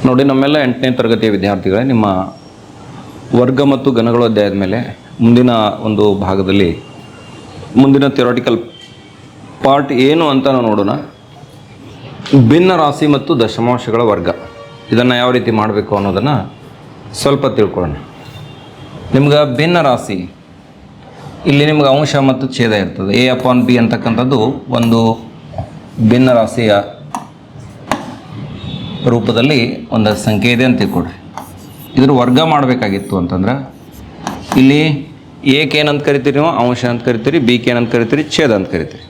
ನೋಡಿ, ನಮ್ಮೆಲ್ಲ 8ನೇ ತರಗತಿಯ ವಿದ್ಯಾರ್ಥಿಗಳೇ, ನಿಮ್ಮ ವರ್ಗ ಮತ್ತು ಘನಗಳು ಅಧ್ಯಾಯದ ಮೇಲೆ ಮುಂದಿನ ಒಂದು ಭಾಗದಲ್ಲಿ ಮುಂದಿನ ಥಿಯರಾಟಿಕಲ್ ಪಾರ್ಟ್ ಏನು ಅಂತ ನಾವು ನೋಡೋಣ. ಭಿನ್ನ ರಾಶಿ ಮತ್ತು ದಶಮಾಂಶಗಳ ವರ್ಗ, ಇದನ್ನು ಯಾವ ರೀತಿ ಮಾಡಬೇಕು ಅನ್ನೋದನ್ನು ಸ್ವಲ್ಪ ತಿಳ್ಕೊಳ್ಳೋಣ. ನಿಮ್ಗೆ ಭಿನ್ನ ರಾಶಿ, ಇಲ್ಲಿ ನಿಮ್ಗೆ ಅಂಶ ಮತ್ತು ಛೇದ ಇರ್ತದೆ. A/B ಅಂತಕ್ಕಂಥದ್ದು ಒಂದು ಭಿನ್ನ ರಾಶಿಯ ರೂಪದಲ್ಲಿ ಒಂದು ಸಂಖ್ಯೆ ಇದೆ ಅಂತ ತಿಳ್ಕೊಡ್ರಿ. ಇದ್ರ ವರ್ಗ ಮಾಡಬೇಕಾಗಿತ್ತು ಅಂತಂದ್ರೆ ಇಲ್ಲಿ ಎಕ್ಕೆ ಏನಂತ ಕರಿತೀರಿ ನೀವು, ಅಂಶ ಅಂತ ಕರಿತೀರಿ, ಬಿಗೆ ಏನಂತ ಕರಿತೀರಿ, ಛೇದ ಅಂತ ಕರಿತೀರಿ.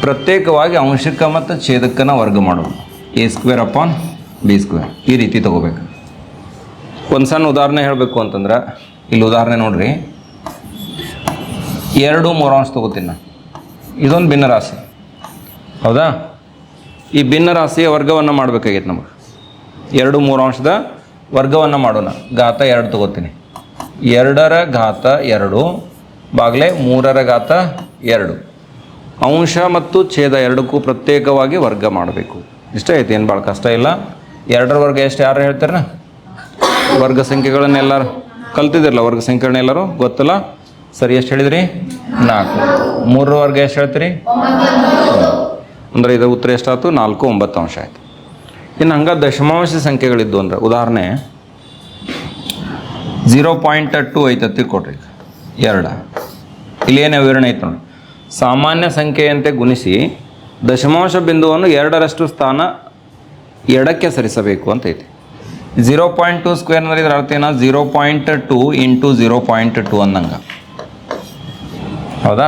ಪ್ರತ್ಯೇಕವಾಗಿ ಅಂಶಕ್ಕೆ ಮತ್ತು ಛೇದಕ್ಕನ್ನು ವರ್ಗ ಮಾಡೋದು. A²/B², ಈ ರೀತಿ ತೊಗೋಬೇಕು. ಒಂದು ಸಣ್ಣ ಉದಾಹರಣೆ ಹೇಳಬೇಕು ಅಂತಂದ್ರೆ ಇಲ್ಲಿ ಉದಾಹರಣೆ ನೋಡ್ರಿ, 2/3 ತೊಗೋತೀನಿ ನಾನು. ಇದೊಂದು ಭಿನ್ನ ರಾಶಿ, ಹೌದಾ? ಈ ಭಿನ್ನ ರಾಶಿಯ ವರ್ಗವನ್ನು ಮಾಡಬೇಕಾಗೈತೆ ನಮಗೆ. 2/3 ವರ್ಗವನ್ನು ಮಾಡೋಣ. ಘಾತ 2 ತೊಗೋತೀನಿ. 2/2 ಬಾಗ್ಲೆ 3/2. ಅಂಶ ಮತ್ತು ಛೇದ ಎರಡಕ್ಕೂ ಪ್ರತ್ಯೇಕವಾಗಿ ವರ್ಗ ಮಾಡಬೇಕು. ಇಷ್ಟ ಐತಿ, ಏನು ಭಾಳ ಕಷ್ಟ ಇಲ್ಲ. 2ರ ವರ್ಗ ಎಷ್ಟು ಯಾರು ಹೇಳ್ತಾರ? ವರ್ಗ ಸಂಖ್ಯೆಗಳನ್ನೆಲ್ಲರೂ ಕಲ್ತಿದ್ದಿರಲ್ಲ, ವರ್ಗ ಸಂಖ್ಯೆಗಳನ್ನೆಲ್ಲರೂ ಗೊತ್ತಲ್ಲ? ಸರಿ, ಎಷ್ಟು ಹೇಳಿದ್ರಿ? 4. 3ರ ವರ್ಗ ಎಷ್ಟು ಹೇಳ್ತೀರಿ? ಅಂದರೆ ಇದು ಉತ್ತರ ಎಷ್ಟಾಯ್ತು? 4, 9 ಅಂಶ ಆಯಿತು. ಇನ್ನು ಹಂಗೆ ದಶಮಾಂಶ ಸಂಖ್ಯೆಗಳಿದ್ದು ಅಂದ್ರೆ ಉದಾಹರಣೆ 0.2 ಐತೆ ಕೊಡ್ರಿ. 2 ಇಲ್ಲಿ ಏನು ವಿವರಣೆ ಐತೆ ನೋಡಿ. ಸಾಮಾನ್ಯ ಸಂಖ್ಯೆಯಂತೆ ಗುಣಿಸಿ ದಶಮಾಂಶ ಬಿಂದುವನ್ನು 2ರಷ್ಟು ಸ್ಥಾನ ಎಡಕ್ಕೆ ಸರಿಸಬೇಕು ಅಂತ ಐತಿ. 0.2 ಸ್ಕ್ವೇರ್ ಅಂದ್ರೆ ಇದರ ಅರ್ಥ ಏನ? 0.2 × 0.2 ಅಂದಂಗೆ, ಹೌದಾ?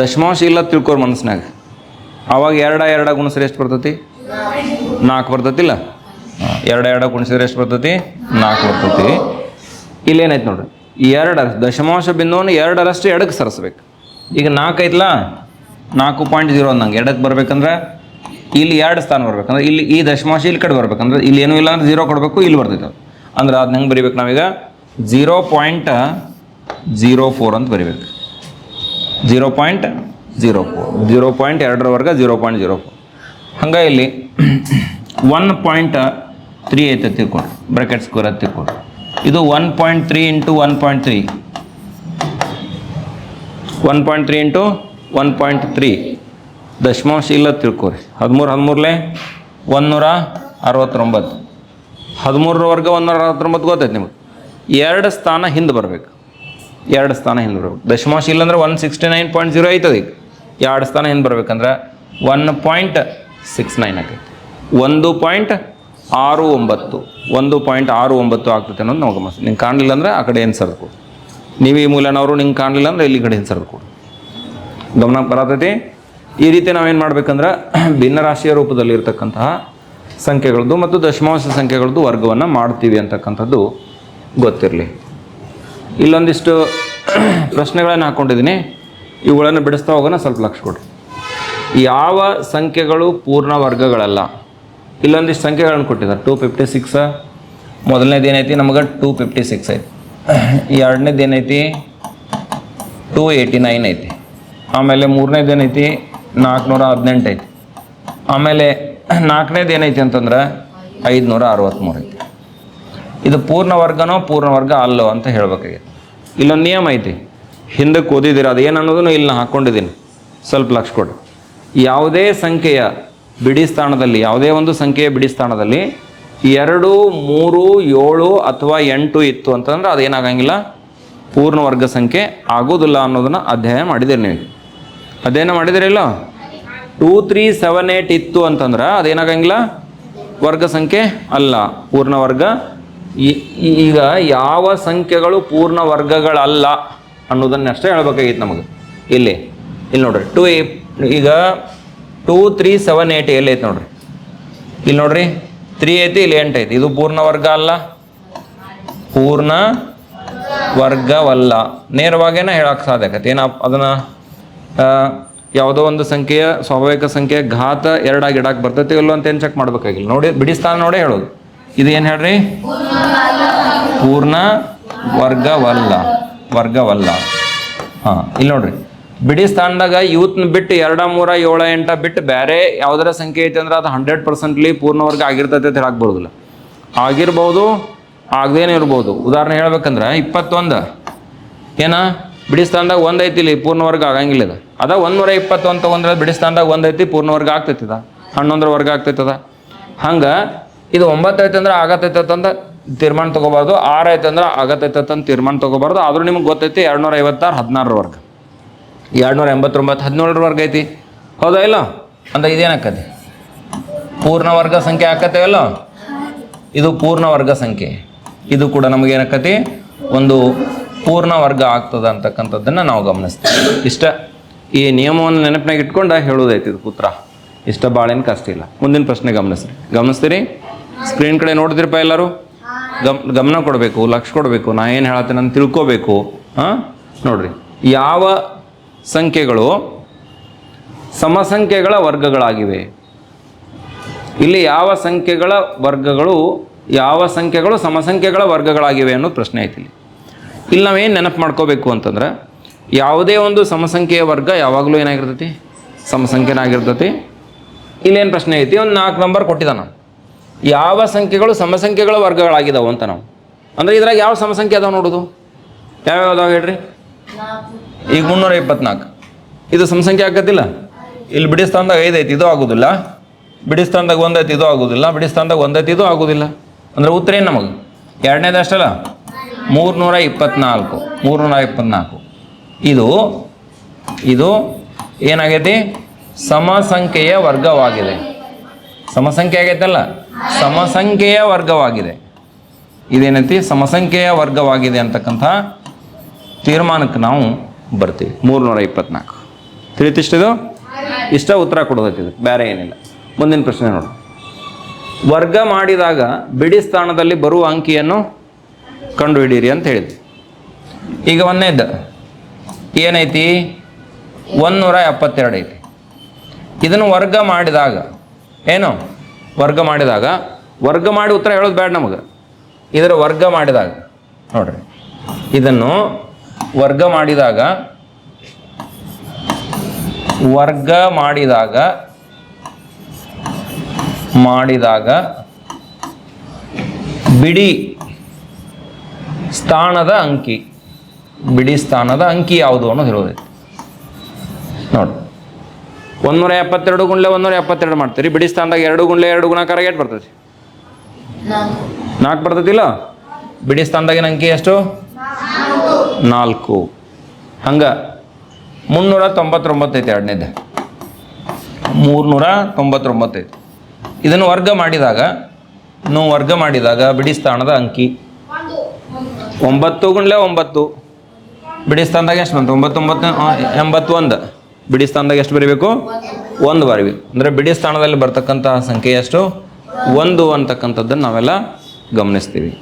ದಶಮಾಂಶ ಇಲ್ಲ ತಿಳ್ಕೊರ್ ಮನಸ್ಸಿನಾಗ. ಆವಾಗ 2 ಗುಣಿಸಿದ್ರೆ ಎಷ್ಟು ಬರ್ತೈತಿ? 4 ಬರ್ತೈತಿಲ್ಲ? 2 ಗುಣಿಸಿದ್ರೆ ಎಷ್ಟು ಬರ್ತೈತಿ? 4 ಬರ್ತೈತಿ. ಇಲ್ಲೇನೈತೆ ನೋಡ್ರಿ, 2 ದಶಮಾಂಶ ಬಿಂದುವನ್ನು 2ರಷ್ಟು ಎಡಕ್ಕೆ ಸರಿಸ್ಬೇಕು. ಈಗ 4 ಐತಲ್ಲ, 4.0 ಅಂದಂಗೆ ಎಡಕ್ಕೆ ಬರ್ಬೇಕಂದ್ರೆ ಇಲ್ಲಿ 2 ಸ್ಥಾನ ಬರ್ಬೇಕಂದ್ರೆ ಇಲ್ಲಿ ಈ ದಶಮಾಂಶ ಇಲ್ಲಿ ಕಡೆ ಬರ್ಬೇಕಂದ್ರೆ ಇಲ್ಲಿ ಏನೂ ಇಲ್ಲ ಅಂದ್ರೆ 0 ಕೊಡಬೇಕು, ಇಲ್ಲಿ ಬರ್ತೈತೆ ಅಂದ್ರೆ ಅದನ್ನ ಹೆಂಗೆ ಬರಿಬೇಕು ನಾವೀಗ? 0.04 ಅಂತ ಬರಿಬೇಕು. 0.04 0.2ರ ವರ್ಗ 0.04. ಹಂಗೆ ಇಲ್ಲಿ 1.3 ಐತೆ ತಿಳ್ಕೊಂಡು ಬ್ರಾಕೆಟ್ ಸ್ಕ್ವೇರ್ ಅಂತ ತಿಳ್ಕೊಂಡು. ಇದು 1.3 × 1.3 1.3 × 1.3 ದಶಮಾಂಶ ಇಲ್ಲ ತಿಳ್ಕೊರಿ. 13 169. 13ರ ವರ್ಗ 169 ಗೊತ್ತೈತೆ ನಿಮಗೆ. 2 ಸ್ಥಾನ ಹಿಂದೆ ಬರಬೇಕು. 2 ಸ್ಥಾನ ಹಿಂದೆ ಬರ್ಬೇಕು. ದಶಮಾಂಶ ಇಲ್ಲಾಂದ್ರೆ 169.0 ಐತದ. ಈಗ 2 ಸ್ಥಾನ ಹಿಂದೆ ಬರ್ಬೇಕಂದ್ರೆ 1.69 ಆಕೈತಿ. 1.69 ಆಗ್ತೈತೆ ಅನ್ನೋದು ನಾವು ಗಮನಿಸಿ. ನಿಂಗೆ ಕಾಣಲಿಲ್ಲ ಅಂದರೆ ಆ ಕಡೆ ಏನು ಸರ್ದು ಕೊಡು. ನೀವು ಈ ಮೂಲನವರು ನಿಂಗೆ ಕಾಣಲಿಲ್ಲ ಅಂದರೆ ಇಲ್ಲಿ ಕಡೆ ಏನು ಸರ್ದು ಕೊಡು. ಗಮನಕ್ಕೆ ಬರತೈತಿ. ಈ ರೀತಿ ನಾವೇನು ಮಾಡ್ಬೇಕಂದ್ರೆ ಭಿನ್ನ ರಾಶಿಯ ರೂಪದಲ್ಲಿ ಇರ್ತಕ್ಕಂತಹ ಸಂಖ್ಯೆಗಳದ್ದು ಮತ್ತು ದಶಮಾಂಶ ಸಂಖ್ಯೆಗಳದ್ದು ವರ್ಗವನ್ನು ಮಾಡ್ತೀವಿ ಅಂತಕ್ಕಂಥದ್ದು ಗೊತ್ತಿರಲಿ. ಇಲ್ಲೊಂದಿಷ್ಟು ಪ್ರಶ್ನೆಗಳನ್ನು ಹಾಕ್ಕೊಂಡಿದ್ದೀನಿ, ಇವುಗಳನ್ನು ಬಿಡಿಸ್ತಾ ಹೋಗೋಣ. ಸ್ವಲ್ಪ ಲಕ್ಷ ಕೊಡಿ. ಯಾವ ಸಂಖ್ಯೆಗಳು ಪೂರ್ಣ ವರ್ಗಗಳಲ್ಲ? ಇಲ್ಲೊಂದಿಷ್ಟು ಸಂಖ್ಯೆಗಳನ್ನು ಕೊಟ್ಟಿದ್ದಾರೆ. 256 ಮೊದಲನೇದು ಏನೈತಿ ನಮಗೆ? 256 ಐತಿ. ಎರಡನೇದು ಏನೈತಿ? 289 ಐತಿ. ಆಮೇಲೆ ಮೂರನೇದು ಏನೈತಿ? 418 ಐತಿ. ಆಮೇಲೆ ನಾಲ್ಕನೇದು ಏನೈತಿ ಅಂತಂದ್ರೆ 563 ಐತಿ. ಇದು ಪೂರ್ಣ ವರ್ಗನೋ ಪೂರ್ಣ ವರ್ಗ ಅಲ್ಲೋ ಅಂತ ಹೇಳ್ಬೇಕಾಗಿತ್ತು. ಇಲ್ಲೊಂದು ನಿಯಮ ಐತಿ, ಹಿಂದಕ್ಕೆ ಓದಿದ್ದೀರ, ಅದು ಏನು ಅನ್ನೋದನ್ನು ಇಲ್ಲಿ ನಾನು ಹಾಕ್ಕೊಂಡಿದ್ದೀನಿ. ಸ್ವಲ್ಪ ಲಕ್ಷ ಕೊಡಿ. ಯಾವುದೇ ಸಂಖ್ಯೆಯ ಬಿಡಿ ಸ್ಥಾನದಲ್ಲಿ, ಯಾವುದೇ ಒಂದು ಸಂಖ್ಯೆಯ ಬಿಡಿ ಸ್ಥಾನದಲ್ಲಿ 2, 3, 7 ಅಥವಾ 8 ಇತ್ತು ಅಂತಂದ್ರೆ ಅದೇನಾಗಂಗಿಲ್ಲ, ಪೂರ್ಣ ವರ್ಗ ಸಂಖ್ಯೆ ಆಗೋದಿಲ್ಲ ಅನ್ನೋದನ್ನು ಅಧ್ಯಯನ ಮಾಡಿದ್ದೀರಿ ನೀವು. ಅಧ್ಯಯನ ಮಾಡಿದಿರಿಲ್ಲ? 2, 3, 7, 8 ಇತ್ತು ಅಂತಂದ್ರೆ ಅದೇನಾಗಂಗಿಲ್ಲ, ವರ್ಗ ಸಂಖ್ಯೆ ಅಲ್ಲ, ಪೂರ್ಣ ವರ್ಗ. ಈಗ ಯಾವ ಸಂಖ್ಯೆಗಳು ಪೂರ್ಣ ವರ್ಗಗಳಲ್ಲ ಅನ್ನೋದನ್ನಷ್ಟೇ ಹೇಳ್ಬೇಕಾಗಿತ್ತು ನಮಗೆ. ಇಲ್ಲಿ ನೋಡ್ರಿ, ಈಗ 2, 3, 7, 8 ಎಲ್ಲಿ ಐತೆ ನೋಡ್ರಿ. ಇಲ್ಲಿ ನೋಡ್ರಿ, 3 ಐತಿ, ಇಲ್ಲಿ 8 ಐತಿ. ಇದು ಪೂರ್ಣ ವರ್ಗ ಅಲ್ಲ, ಪೂರ್ಣ ವರ್ಗವಲ್ಲ. ನೇರವಾಗೇನ ಹೇಳಕ್ಕೆ ಸಾಧ್ಯ ಆಗತ್ತೆ. ಏನ ಅದನ್ನು ಯಾವುದೋ ಒಂದು ಸಂಖ್ಯೆಯ ಸ್ವಾಭಾವಿಕ ಸಂಖ್ಯೆ ಘಾತ 2 ಆಗಿ ಇಡಕ್ಕೆ ಬರ್ತೈತಿ ಇಲ್ಲೋ ಅಂತ ಏನು ಚೆಕ್ ಮಾಡ್ಬೇಕಾಗಿಲ್ಲ. ನೋಡಿ, ಬಿಡಿ ಸ್ಥಾನ ನೋಡೇ ಹೇಳೋದು. ಇದು ಏನು ಹೇಳ್ರಿ? ಪೂರ್ಣ ವರ್ಗವಲ್ಲ. ಹಾಂ, ಇಲ್ಲಿ ನೋಡ್ರಿ, ಬಿಡಿ ಸ್ಥಾನದಾಗ ಇವತ್ತನ್ನ ಬಿಟ್ಟು 2, 3, 7, 8 ಬಿಟ್ಟು ಬೇರೆ ಯಾವುದರ ಸಂಖ್ಯೆ ಐತೆ ಅಂದ್ರೆ ಅದು 100% ಪೂರ್ಣ ವರ್ಗ ಆಗಿರ್ತೈತೆ ಅಂತ ಹೇಳಕ್ಕೆ ಬರೋದಿಲ್ಲ. ಆಗಿರ್ಬೋದು, ಆಗದೇನೆ ಇರ್ಬೋದು. ಉದಾಹರಣೆ ಹೇಳ್ಬೇಕಂದ್ರೆ 21 ಏನ ಬಿಡಿ ಸ್ಥಾನದಾಗ 1 ಐತಿ, ಇಲ್ಲಿ ಪೂರ್ಣವರ್ಗ ಆಗಂಗಿಲ್ಲ ಇದು. ಅದ 121 ತಗೊಂಡ್ರೆ ಬಿಡಿ ಸ್ಥಾನದಾಗ 1 ಐತಿ, ಪೂರ್ಣವರ್ಗ ಆಗ್ತೈತದ, 11ರ ವರ್ಗ ಆಗ್ತೈತದ. ಹಂಗೆ ಇದು 9 ಐತೆ ಅಂದ್ರೆ ಆಗತ್ತೈತಂತ ತೀರ್ಮಾನ ತೊಗೋಬಾರ್ದು, 6 ಐತೆ ಅಂದ್ರೆ ಆಗತ್ತೈತಂತ ತೀರ್ಮಾನ ತೊಗೋಬಾರ್ದು. ಆದರೂ ನಿಮ್ಗೆ ಗೊತ್ತೈತಿ 256 16ರ ವರ್ಗ, 289 17ರ ವರ್ಗ ಐತಿ, ಹೌದಾ ಇಲ್ಲ? ಅಂದ್ರೆ ಇದೇನಾಕತಿ ಪೂರ್ಣ ವರ್ಗ ಸಂಖ್ಯೆ ಆಕತ್ತೆ ಇಲ್ಲ? ಇದು ಪೂರ್ಣ ವರ್ಗ ಸಂಖ್ಯೆ, ಇದು ಕೂಡ ನಮಗೇನಾಕತಿ ಒಂದು ಪೂರ್ಣ ವರ್ಗ ಆಗ್ತದ ಅಂತಕ್ಕಂಥದ್ದನ್ನು ನಾವು ಗಮನಿಸ್ತೀವಿ. ಇಷ್ಟ ಈ ನಿಯಮವನ್ನು ನೆನಪಿನಾಗ ಇಟ್ಕೊಂಡು ಹೇಳೋದೈತಿ ಇದು ಪುತ್ರ. ಇಷ್ಟ ಭಾಳೇನು ಕಷ್ಟ ಇಲ್ಲ. ಮುಂದಿನ ಪ್ರಶ್ನೆ ಗಮನಿಸ್ತೀರಿ. ಸ್ಕ್ರೀನ್ ಕಡೆ ನೋಡಿದ್ರಪ್ಪ ಎಲ್ಲರೂ? ಗಮನ ಕೊಡಬೇಕು, ಲಕ್ಷ ಕೊಡಬೇಕು, ನಾ ಏನು ಹೇಳತ್ತೇನೆ ಅಂತ ತಿಳ್ಕೋಬೇಕು. ಹಾಂ ನೋಡ್ರಿ, ಯಾವ ಸಂಖ್ಯೆಗಳು ಸಮಸಂಖ್ಯೆಗಳ ವರ್ಗಗಳಾಗಿವೆ? ಇಲ್ಲಿ ಯಾವ ಸಂಖ್ಯೆಗಳು ಸಮಸಂಖ್ಯೆಗಳ ವರ್ಗಗಳಾಗಿವೆ ಅನ್ನೋದು ಪ್ರಶ್ನೆ ಐತಿ. ಇಲ್ಲಿ ನಾವೇನು ನೆನಪು ಮಾಡ್ಕೋಬೇಕು ಅಂತಂದ್ರೆ, ಯಾವುದೇ ಒಂದು ಸಮಸಂಖ್ಯೆಯ ವರ್ಗ ಯಾವಾಗಲೂ ಏನಾಗಿರ್ತೈತಿ? ಸಮಸಂಖ್ಯೆನಾಗಿರ್ತೈತಿ. ಇಲ್ಲೇನು ಪ್ರಶ್ನೆ ಐತಿ? ಒಂದು 4 ನಂಬರ್ ಕೊಟ್ಟಿದ್ದಾನ, ಯಾವ ಸಂಖ್ಯೆಗಳು ಸಮಸಂಖ್ಯೆಗಳ ವರ್ಗಗಳಾಗಿದ್ದಾವೆ ಅಂತ. ನಾವು ಅಂದರೆ ಇದ್ರಾಗ ಯಾವ ಸಮಸಂಖ್ಯೆ ಅದಾವೆ ನೋಡೋದು? ಯಾವ್ಯಾವ್ದಾವ ಹೇಳ್ರಿ? ಈಗ 324 ಇದು ಸಮಸಂಖ್ಯೆ ಆಗತ್ತಿಲ್ಲ. ಇಲ್ಲಿ ಬಿಡಿ ಸ್ಥಾನದಾಗ 5 ಐತಿ, ಇದು ಆಗೋದಿಲ್ಲ. ಬಿಡಿ ಸ್ಥಾನದಾಗ 1 ಐತಿ, ಇದು ಆಗೋದಿಲ್ಲ. ಬಿಡಿ ಸ್ಥಾನದಾಗ 1 ಐತಿ, ಇದು ಆಗೋದಿಲ್ಲ. ಅಂದರೆ ಉತ್ತರ ಏನು ನಮಗೆ? ಎರಡನೇದು ಅಷ್ಟಲ್ಲ, 324. ಇದು ಏನಾಗೈತಿ? ಸಮಸಂಖ್ಯೆಯ ವರ್ಗವಾಗಿದೆ. ಸಮಸಂಖ್ಯೆ ಆಗೈತಲ್ಲ, ಸಮಸಂಖ್ಯೆಯ ವರ್ಗವಾಗಿದೆ. ಇದೇನೈತಿ? ಸಮಸಂಖ್ಯೆಯ ವರ್ಗವಾಗಿದೆ ಅಂತಕ್ಕಂಥ ತೀರ್ಮಾನಕ್ಕೆ ನಾವು ಬರ್ತೀವಿ. 324 ತಿಳಿತಿಷ್ಟಿದು? ಇಷ್ಟ ಉತ್ತರ ಕೊಡೋದೈತಿ, ಬೇರೆ ಏನಿಲ್ಲ. ಮುಂದಿನ ಪ್ರಶ್ನೆ ನೋಡಿ. ವರ್ಗ ಮಾಡಿದಾಗ ಬಿಡಿ ಸ್ಥಾನದಲ್ಲಿ ಬರುವ ಅಂಕಿಯನ್ನು ಕಂಡುಹಿಡೀರಿ ಅಂತ ಹೇಳಿದ್ವಿ. ಈಗ ಒಂದನೇದು ಏನೈತಿ? 172 ಐತಿ. ಇದನ್ನು ವರ್ಗ ಮಾಡಿದಾಗ ವರ್ಗ ಮಾಡಿ ಉತ್ತರ ಹೇಳೋದು ಬೇಡ ನಮಗೆ. ಇದರ ವರ್ಗ ಮಾಡಿದಾಗ ನೋಡ್ರಿ, ಇದನ್ನು ವರ್ಗ ಮಾಡಿದಾಗ ಬಿಡಿ ಸ್ಥಾನದ ಅಂಕಿ ಯಾವುದು ಅನ್ನೋದು ಹೇಳೋದೈತಿ. ನೋಡಿ, 172 ಗುಂಡ್ಲೆ 172 ಮಾಡ್ತೀರಿ. ಬಿಡಿ ಸ್ಥಾನದಾಗ 2 ಗುಂಡ್ಲೆ 2 ಗುಣಾಕಾರ ಎಷ್ಟು ಬರ್ತೈತಿ? 4 ಬರ್ತೈತಿಲ್ಲ? ಬಿಡಿ ಸ್ಥಾನದಾಗಿನ ಅಂಕಿ ಎಷ್ಟು? 4. ಹಂಗೆ 399 ಐತಿ. ಎರಡನೇದು 399 ಐತಿ. ಇದನ್ನು ವರ್ಗ ಮಾಡಿದಾಗ ಬಿಡಿ ಸ್ಥಾನದ ಅಂಕಿ 9 ಗುಂಡ್ಲೆ 9. ಬಿಡಿ ಸ್ಥಾನದಾಗ ಎಷ್ಟು ಬಂತು? 81. ಬಿಡಿ ಸ್ಥಾನದಾಗ ಎಷ್ಟು ಬರೀಬೇಕು? 1 ಬರೀಬೇಕು. ಅಂದರೆ ಬಿಡಿ ಸ್ಥಾನದಲ್ಲಿ ಬರ್ತಕ್ಕಂಥ ಸಂಖ್ಯೆ ಎಷ್ಟು? 1 ಅಂತಕ್ಕಂಥದ್ದನ್ನು ನಾವೆಲ್ಲ ಗಮನಿಸ್ತೀವಿ.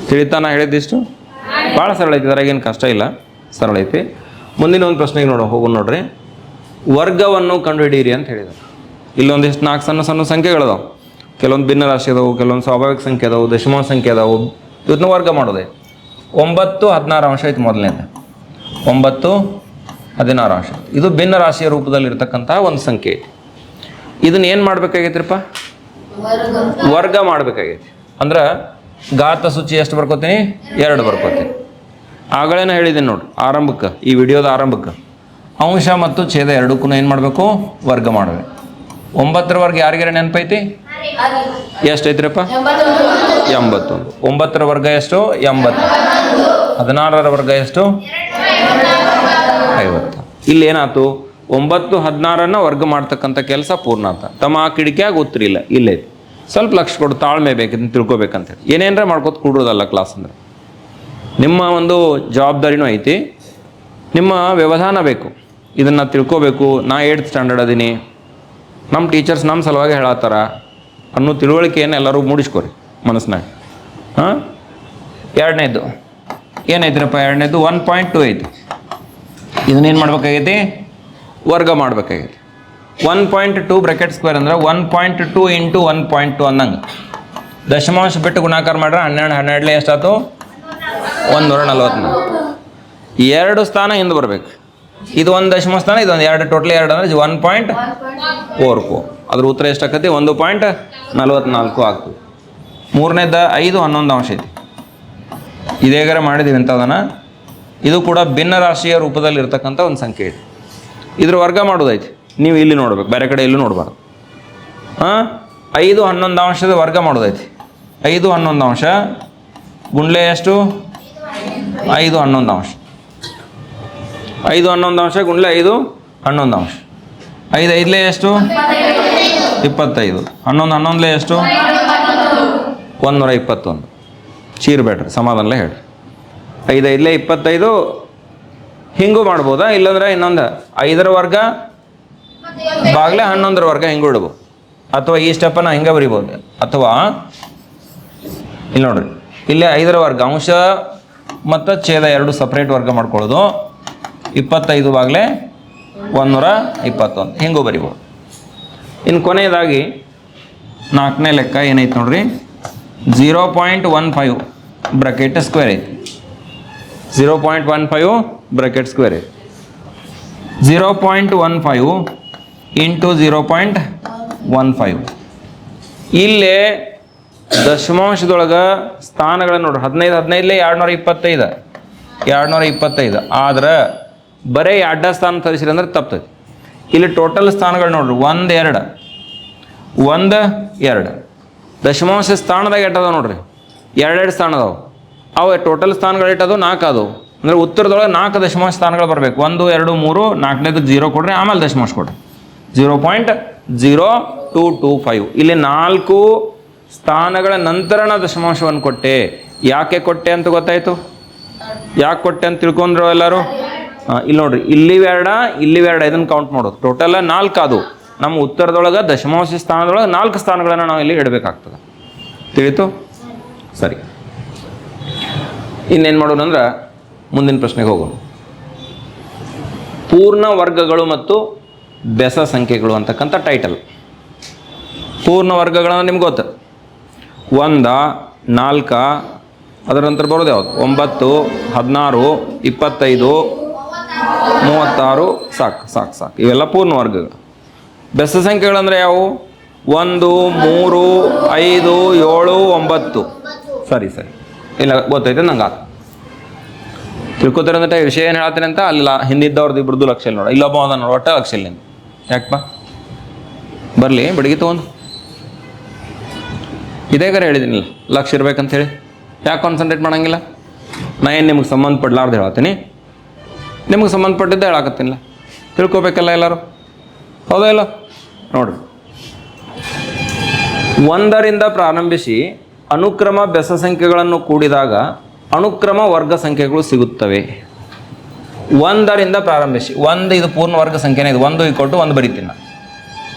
ತಿಳಿತಾನ ಹೇಳಿದ್ದಿಷ್ಟು? ಭಾಳ ಸರಳ ಐತಿ, ಅದ್ರಾಗೇನು ಕಷ್ಟ ಇಲ್ಲ, ಸರಳ ಐತಿ. ಮುಂದಿನ ಒಂದು ಪ್ರಶ್ನೆಗೆ ಹೋಗೋಣ ನೋಡ್ರಿ. ವರ್ಗವನ್ನು ಕಂಡುಹಿಡಿಯಿರಿ ಅಂತ ಹೇಳಿದ್ದಾರೆ. ಇಲ್ಲೊಂದಿಷ್ಟು 4 ಸಣ್ಣ ಸಣ್ಣ ಸಂಖ್ಯೆಗಳದಾವೆ. ಕೆಲವೊಂದು ಭಿನ್ನ ರಾಶಿ ಅದಾವು, ಕೆಲವೊಂದು ಸ್ವಾಭಾವಿಕ ಸಂಖ್ಯೆ ಅದಾವು, ದಶಮಾಂಶ ಸಂಖ್ಯೆ ಅದಾವು. ಇವತ್ತನ್ನ ವರ್ಗ ಮಾಡೋದೆ 9 16 ಅಂಶ ಐತಿ. ಮೊದಲನೇದು 9 16 ಅಂಶ. ಇದು ಭಿನ್ನ ರಾಶಿಯ ರೂಪದಲ್ಲಿ ಇರ್ತಕ್ಕಂಥ ಒಂದು ಸಂಖ್ಯೆ ಐತಿ. ಇದನ್ನ ಏನು ಮಾಡ್ಬೇಕಾಗೈತ್ರಿಪ್ಪ? ವರ್ಗ ಮಾಡ್ಬೇಕಾಗೈತಿ. ಅಂದ್ರೆ ಘಾತ ಸೂಚಿ ಎಷ್ಟು ಬರ್ಕೋತೀನಿ? 2 ಬರ್ಕೋತೀನಿ. ಆಗಳೇನ ಹೇಳಿದ್ದೀನಿ ನೋಡಿ ಆರಂಭಕ್ಕೆ, ಈ ವಿಡಿಯೋದ ಆರಂಭಕ್ಕೆ, ಅಂಶ ಮತ್ತು ಛೇದ ಎರಡಕ್ಕೂ ಏನು ಮಾಡಬೇಕು? ವರ್ಗ ಮಾಡಬೇಕು. 9ರ ವರ್ಗ ಯಾರಿಗಾರ ನೆನಪೈತಿ? ಎಷ್ಟು ಐತ್ರಿಪ್ಪ? 81. 9ರ ವರ್ಗ ಎಷ್ಟು? 80. 16ರ ವರ್ಗ ಎಷ್ಟು? 50. ಇಲ್ಲಿ ಏನಾಯ್ತು? 9 16 ವರ್ಗ ಮಾಡ್ತಕ್ಕಂಥ ಕೆಲಸ ಪೂರ್ಣ ಆತ. ತಮ್ಮ ಆ ಕಿಡಿಕಿಯಾಗ ಉತ್ತರ ಇಲ್ಲ, ಇಲ್ಲೈತಿ. ಸ್ವಲ್ಪ ಲಕ್ಷ ಕೊಡು, ತಾಳ್ಮೆ ಬೇಕಂತ ತಿಳ್ಕೊಬೇಕಂತೇಳಿ ಏನೇನರ ಮಾಡ್ಕೋತ ಕೂಡೋದಲ್ಲ ಕ್ಲಾಸ್ ಅಂದ್ರೆ. ನಿಮ್ಮ ಒಂದು ಜವಾಬ್ದಾರಿನೂ ಐತಿ, ನಿಮ್ಮ ವ್ಯವಧಾನ ಬೇಕು, ಇದನ್ನು ತಿಳ್ಕೊಬೇಕು. ನಾ 8th ಸ್ಟ್ಯಾಂಡರ್ಡ್ ಅದೀನಿ, ನಮ್ಮ ಟೀಚರ್ಸ್ ನಮ್ಮ ಸಲುವಾಗಿ ಹೇಳತ್ತಾರ ಅನ್ನೋ ತಿಳುವಳಿಕೆಯನ್ನು ಎಲ್ಲರೂ ಮೂಡಿಸ್ಕೊರಿ ಮನಸ್ಸಿನಾಗ. ಹಾಂ, ಎರಡನೇದು ಏನೈತ್ರಪ್ಪ? ಎರಡನೇದು 1.2 ಐತಿ. ಇದನ್ನೇನು ಮಾಡ್ಬೇಕಾಗೈತಿ? ವರ್ಗ ಮಾಡ್ಬೇಕಾಗೈತಿ. 1.2 ಬ್ರಾಕೆಟ್ ಸ್ಕ್ವೇರ್ ಅಂದ್ರೆ 1.2 × 1.2 ಅನ್ನಂಗೆ. ದಶಮಾಂಶ ಬಿಟ್ಟು ಗುಣಾಕಾರ ಮಾಡ್ರೆ 12 12 ಎಷ್ಟಾಯ್ತು? 144. 2 ಸ್ಥಾನ ಹಿಂದೆ ಬರ್ಬೇಕು. ಇದು 1 ದಶಮಾಂಶ ಸ್ಥಾನ, ಇದು 2, ಟೋಟಲ್ 2 ಅಂದರೆ 1.44. ಅದ್ರ ಉತ್ತರ ಎಷ್ಟಾಕತಿ? 1.44 ಆಗ್ತದೆ. ಮೂರನೇದ 5 11 ಅಂಶ ಐತಿ. ಇದೇಗಾರ ಮಾಡಿದ್ದೀವಿ ಇಂಥದನ್ನು. ಇದು ಕೂಡ ಭಿನ್ನ ರಾಶಿಯ ರೂಪದಲ್ಲಿ ಇರ್ತಕ್ಕಂಥ ಒಂದು ಸಂಖ್ಯೆ ಇದೆ. ಇದ್ರ ವರ್ಗ ಮಾಡೋದೈತಿ. ನೀವು ಇಲ್ಲಿ ನೋಡ್ಬೇಕು, ಬೇರೆ ಕಡೆ ಎಲ್ಲೂ ನೋಡಬಾರ್ದು. 5 11 ಅಂಶದ ವರ್ಗ ಮಾಡೋದೈತಿ. 5 11 ಅಂಶ ಗುಂಡ್ಲೆ ಎಷ್ಟು? 5 11 ಅಂಶ. 5 11 ಅಂಶ ಗುಂಡ್ಲೆ 5 11 ಅಂಶ. 5 5ಲೇ ಎಷ್ಟು? 25. 11 11ಲೇ ಎಷ್ಟು? 121. ಚೀರ್ಬೇಡ್ರಿ, ಸಮಾಧಾನಲೇ ಹೇಳ್ರಿ. 5 5ಲೇ 25. ಹಿಂಗೂ ಮಾಡ್ಬೋದಾ? ಇಲ್ಲಾಂದ್ರೆ ಇನ್ನೊಂದು 5ರ ವರ್ಗ ಬಾಗ್ಲೆ 11ರ ವರ್ಗ ಹಿಂಗೂ ಇಡ್ಬೋದು. ಅಥವಾ ಈ ಸ್ಟೆಪ್ಪನ್ನು ಹಿಂಗೆ ಬರಿಬೋದು. ಅಥವಾ ಇಲ್ಲಿ ನೋಡ್ರಿ, ಇಲ್ಲೇ 5ರ ವರ್ಗ ಅಂಶ ಮತ್ತು ಛೇದ ಎರಡು ಸಪ್ರೇಟ್ ವರ್ಗ ಮಾಡ್ಕೊಳ್ಳೋದು. 25 ಬಾಗ್ಲೆ 121 ಹಿಂಗೂ ಬರಿಬೋದು. ಇನ್ನು ಕೊನೆಯದಾಗಿ 4ನೇ ಲೆಕ್ಕ ಏನೈತೆ ನೋಡ್ರಿ, 0.15 ಬ್ರಾಕೆಟ್ ಸ್ಕ್ವೇರ್ ಐತಿ. 0.15 ಬ್ರಾಕೆಟ್ ಸ್ಕ್ವೇರ್ ಐತಿ. 0.15 ಇಂಟು 0.15. ಇಲ್ಲೇ ದಶಮಾಂಶದೊಳಗೆ ಸ್ಥಾನಗಳನ್ನು ನೋಡ್ರಿ, 15 15ಲೇ 225. 225 ಆದ್ರೆ ಬರೀ ಅಡ್ಡ ಸ್ಥಾನ ತರಿಸಿರಿ ಅಂದ್ರೆ ತಪ್ತೈತಿ. ಇಲ್ಲಿ ಟೋಟಲ್ ಸ್ಥಾನಗಳು ನೋಡ್ರಿ, 1 2 1 2. ದಶಮಾಂಶ ಸ್ಥಾನದಾಗ ಎಟ್ಟದ ನೋಡ್ರಿ, 2 ಸ್ಥಾನ ಅದಾವೆ. ಅವು ಟೋಟಲ್ ಸ್ಥಾನಗಳು ಎಟ್ಟದು 4 ಅದು. ಅಂದರೆ ಉತ್ತರದೊಳಗೆ 4 ದಶಮಾಂಶ ಸ್ಥಾನಗಳು ಬರಬೇಕು. 1 2 3, 4ನೇದಕ್ಕೆ 0 ಕೊಡ್ರಿ, ಆಮೇಲೆ ದಶಮಾಂಶ ಕೊಡ್ರಿ. 0.0225. ಇಲ್ಲಿ 4 ಸ್ಥಾನಗಳ ನಂತರ ನಾನು ದಶಮಾಂಶವನ್ನು ಕೊಟ್ಟೆ. ಯಾಕೆ ಕೊಟ್ಟೆ ಅಂತ ಗೊತ್ತಾಯಿತು? ಯಾಕೆ ಕೊಟ್ಟೆ ಅಂತ ತಿಳ್ಕೊಂಡ್ರು ಎಲ್ಲರೂ? ಇಲ್ಲಿ ನೋಡ್ರಿ, ಇಲ್ಲಿ 2 ಇಲ್ಲಿ 2 ಇದನ್ನು ಕೌಂಟ್ ಮಾಡೋದು. ಟೋಟಲ್ 4 ಅದು. ನಮ್ಮ ಉತ್ತರದೊಳಗೆ ದಶಮಾಂಶ ಸ್ಥಾನದೊಳಗೆ 4 ಸ್ಥಾನಗಳನ್ನು ನಾವು ಇಲ್ಲಿ ಇಡಬೇಕಾಗ್ತದೆ. ತಿಳಿತು? ಸರಿ, ಇನ್ನೇನು ಮಾಡೋಣ ಅಂದ್ರೆ ಮುಂದಿನ ಪ್ರಶ್ನೆಗೆ ಹೋಗೋಣ. ಪೂರ್ಣ ವರ್ಗಗಳು ಮತ್ತು ಬೆಸ ಸಂಖ್ಯೆಗಳು ಅಂತಕ್ಕಂಥ ಟೈಟಲ್. ಪೂರ್ಣ ವರ್ಗಗಳನ್ನ ನಿಮ್ಗೆ ಗೊತ್ತು. 1 4, ಅದರ ನಂತರ ಬರೋದು ಯಾವುದು? 9 16 25 36. ಸಾಕು. ಇವೆಲ್ಲ ಪೂರ್ಣ ವರ್ಗಗಳು. ಬೆಸ ಸಂಖ್ಯೆಗಳಂದರೆ ಯಾವುವು? 1 3 5 7 9. ಸರಿ ಇಲ್ಲ, ಗೊತ್ತೈತೆ ನಂಗೆ. ತಿಳ್ಕೊತಾರಂತ ವಿಷಯ ಏನು ಹೇಳ್ತೀನಿ ಅಂತ ಅಲ್ಲ, ಹಿಂದಿದ್ದವ್ರದ್ದು ಇಬ್ಬರದ್ದು ಲಕ್ಷ ಇಲ್ಲ ನೋಡ. ಇಲ್ಲೊಬ್ಬ ಅದ ನೋಡು, ಒಟ್ಟ ಲಕ್ಷ ಇಲ್ಲ. ಯಾಕಪ್ಪ ಬರಲಿ ಬಡಿಗೆ ತೊಗೊಂಡು ಇದೇಗಾರ ಹೇಳಿದ್ದೀನಿಲ್ಲ ಲಕ್ಷ ಇರ್ಬೇಕಂತ ಹೇಳಿ. ಯಾಕೆ ಕಾನ್ಸಂಟ್ರೇಟ್ ಮಾಡೋಂಗಿಲ್ಲ? ನಾ ಏನು ನಿಮ್ಗೆ ಸಂಬಂಧಪಡ್ಲಾರ್ದು ಹೇಳ್ತೀನಿ, ನಿಮ್ಗೆ ಸಂಬಂಧಪಟ್ಟಿದ್ದೆ ಹೇಳಾಕತ್ತೀನಿಲ್ಲ. ತಿಳ್ಕೊಬೇಕಲ್ಲ ಎಲ್ಲರೂ, ಹೌದಾ ಇಲ್ಲ? ನೋಡ್ರಿ, 1ರಿಂದ ಪ್ರಾರಂಭಿಸಿ ಅನುಕ್ರಮ ಬೆಸ ಸಂಖ್ಯೆಗಳನ್ನು ಕೂಡಿದಾಗ ಅನುಕ್ರಮ ವರ್ಗ ಸಂಖ್ಯೆಗಳು ಸಿಗುತ್ತವೆ. 1ರಿಂದ ಪ್ರಾರಂಭಿಸಿ. 1 ಇದು ಪೂರ್ಣ ವರ್ಗ ಸಂಖ್ಯೆನೇ. ಇದು 1 = 1 ಬರೀತೀನಿ ನಾನು.